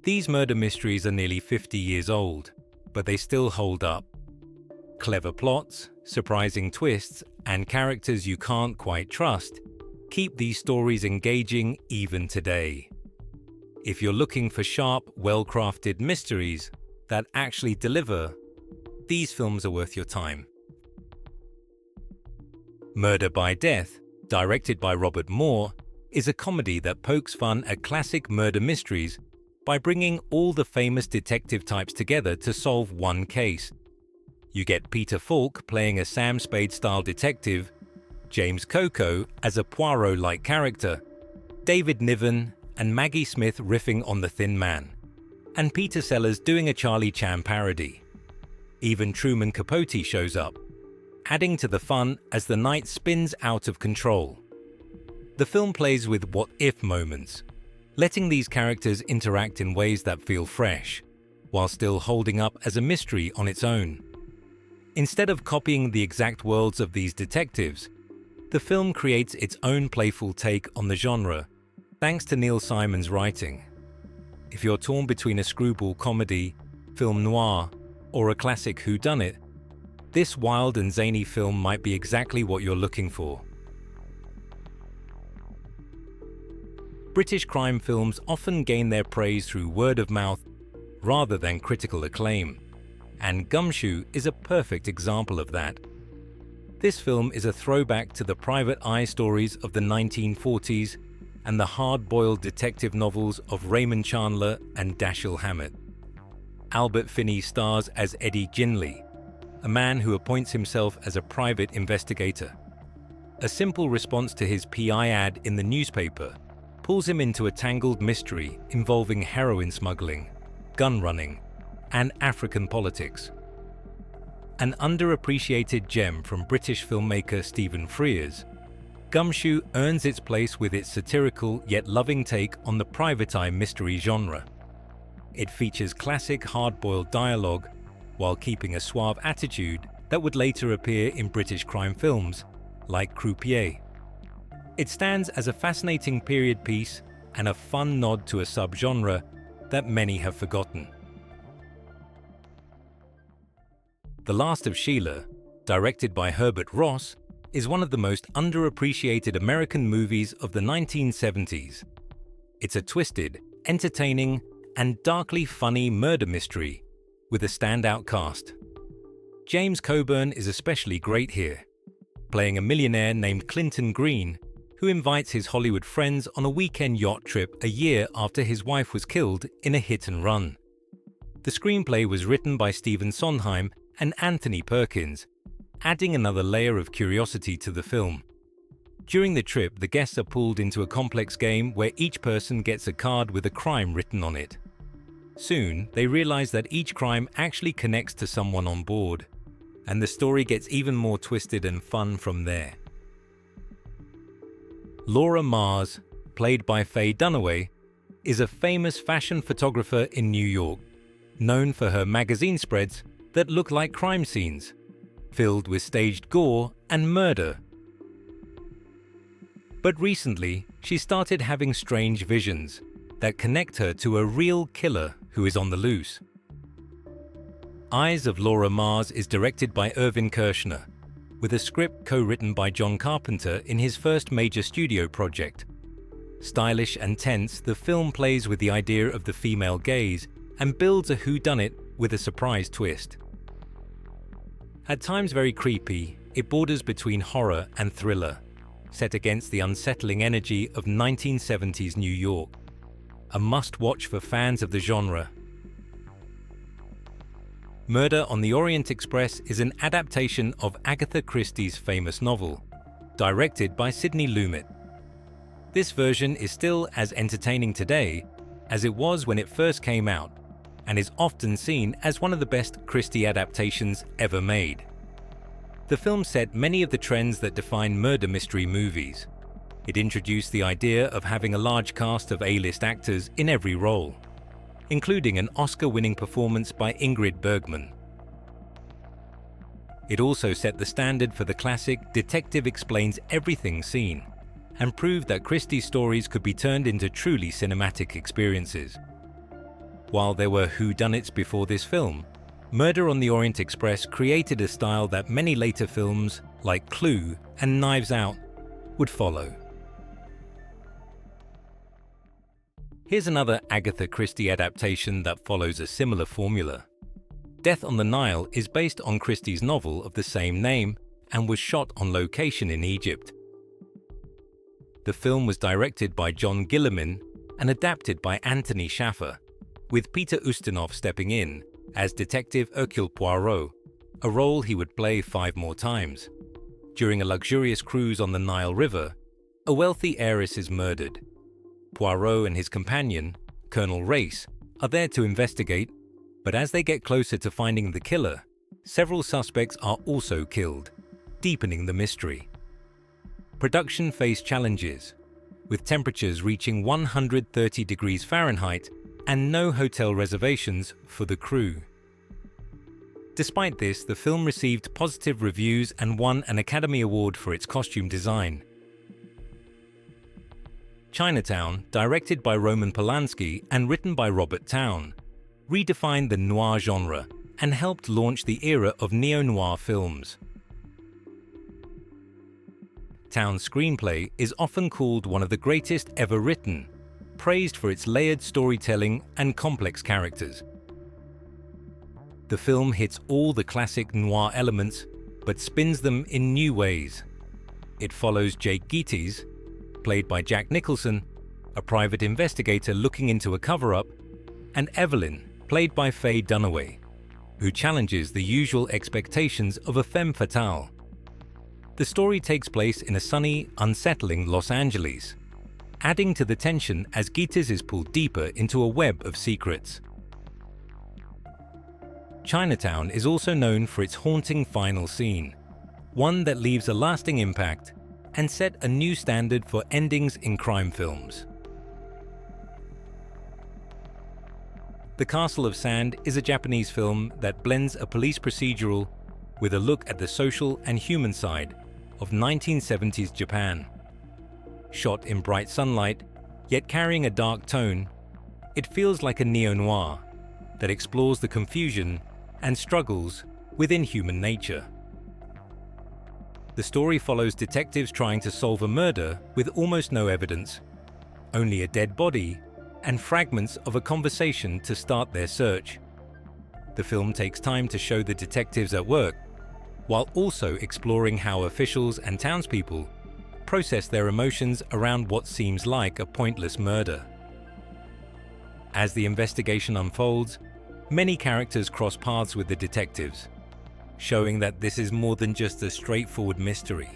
These murder mysteries are nearly 50 years old, but they still hold up. Clever plots, surprising twists, and characters you can't quite trust keep these stories engaging even today. If you're looking for sharp, well-crafted mysteries that actually deliver, these films are worth your time. Murder by Death, directed by Robert Moore, is a comedy that pokes fun at classic murder mysteries by bringing all the famous detective types together to solve one case. You get Peter Falk playing a Sam Spade-style detective, James Coco as a Poirot-like character, David Niven and Maggie Smith riffing on The Thin Man, and Peter Sellers doing a Charlie Chan parody. Even Truman Capote shows up, adding to the fun as the night spins out of control. The film plays with what-if moments, letting these characters interact in ways that feel fresh, while still holding up as a mystery on its own. Instead of copying the exact worlds of these detectives, the film creates its own playful take on the genre, thanks to Neil Simon's writing. If you're torn between a screwball comedy, film noir, or a classic whodunit, this wild and zany film might be exactly what you're looking for. British crime films often gain their praise through word of mouth rather than critical acclaim, and Gumshoe is a perfect example of that. This film is a throwback to the private eye stories of the 1940s and the hard-boiled detective novels of Raymond Chandler and Dashiell Hammett. Albert Finney stars as Eddie Ginley, a man who appoints himself as a private investigator. A simple response to his PI ad in the newspaper pulls him into a tangled mystery involving heroin smuggling, gun running, and African politics. An underappreciated gem from British filmmaker Stephen Frears, Gumshoe earns its place with its satirical yet loving take on the private eye mystery genre. It features classic hard-boiled dialogue while keeping a suave attitude that would later appear in British crime films like Croupier. It stands as a fascinating period piece and a fun nod to a subgenre that many have forgotten. The Last of Sheila, directed by Herbert Ross, is one of the most underappreciated American movies of the 1970s. It's a twisted, entertaining, and darkly funny murder mystery with a standout cast. James Coburn is especially great here, playing a millionaire named Clinton Green, who invites his Hollywood friends on a weekend yacht trip a year after his wife was killed in a hit-and-run. The screenplay was written by Stephen Sondheim and Anthony Perkins, adding another layer of curiosity to the film. During the trip, the guests are pulled into a complex game where each person gets a card with a crime written on it. Soon, they realize that each crime actually connects to someone on board, and the story gets even more twisted and fun from there. Laura Mars, played by Faye Dunaway, is a famous fashion photographer in New York, known for her magazine spreads that look like crime scenes, filled with staged gore and murder. But recently, she started having strange visions that connect her to a real killer who is on the loose. Eyes of Laura Mars is directed by Irvin Kershner, with a script co-written by John Carpenter in his first major studio project. Stylish and tense, the film plays with the idea of the female gaze and builds a whodunit with a surprise twist. At times very creepy, it borders between horror and thriller, set against the unsettling energy of 1970s New York. A must-watch for fans of the genre. Murder on the Orient Express is an adaptation of Agatha Christie's famous novel, directed by Sidney Lumet. This version is still as entertaining today as it was when it first came out, and is often seen as one of the best Christie adaptations ever made. The film set many of the trends that define murder mystery movies. It introduced the idea of having a large cast of A-list actors in every role, including an Oscar-winning performance by Ingrid Bergman. It also set the standard for the classic detective explains everything scene, and proved that Christie's stories could be turned into truly cinematic experiences. While there were whodunits before this film, Murder on the Orient Express created a style that many later films, like Clue and Knives Out, would follow. Here's another Agatha Christie adaptation that follows a similar formula. Death on the Nile is based on Christie's novel of the same name and was shot on location in Egypt. The film was directed by John Guillermin and adapted by Anthony Shaffer, with Peter Ustinov stepping in as Detective Hercule Poirot, a role he would play 5 more times. During a luxurious cruise on the Nile River, a wealthy heiress is murdered. Poirot and his companion, Colonel Race, are there to investigate, but as they get closer to finding the killer, several suspects are also killed, deepening the mystery. Production faced challenges, with temperatures reaching 130 degrees Fahrenheit and no hotel reservations for the crew. Despite this, the film received positive reviews and won an Academy Award for its costume design. Chinatown, directed by Roman Polanski and written by Robert Towne, redefined the noir genre and helped launch the era of neo-noir films. Towne's screenplay is often called one of the greatest ever written, praised for its layered storytelling and complex characters. The film hits all the classic noir elements, but spins them in new ways. It follows Jake Gittes, played by Jack Nicholson, a private investigator looking into a cover-up, and Evelyn, played by Faye Dunaway, who challenges the usual expectations of a femme fatale. The story takes place in a sunny, unsettling Los Angeles, adding to the tension as Gittes is pulled deeper into a web of secrets. Chinatown is also known for its haunting final scene, one that leaves a lasting impact and set a new standard for endings in crime films. The Castle of Sand is a Japanese film that blends a police procedural with a look at the social and human side of 1970s Japan. Shot in bright sunlight, yet carrying a dark tone, it feels like a neo-noir that explores the confusion and struggles within human nature. The story follows detectives trying to solve a murder with almost no evidence, only a dead body and fragments of a conversation to start their search. The film takes time to show the detectives at work, while also exploring how officials and townspeople process their emotions around what seems like a pointless murder. As the investigation unfolds, many characters cross paths with the detectives, showing that this is more than just a straightforward mystery.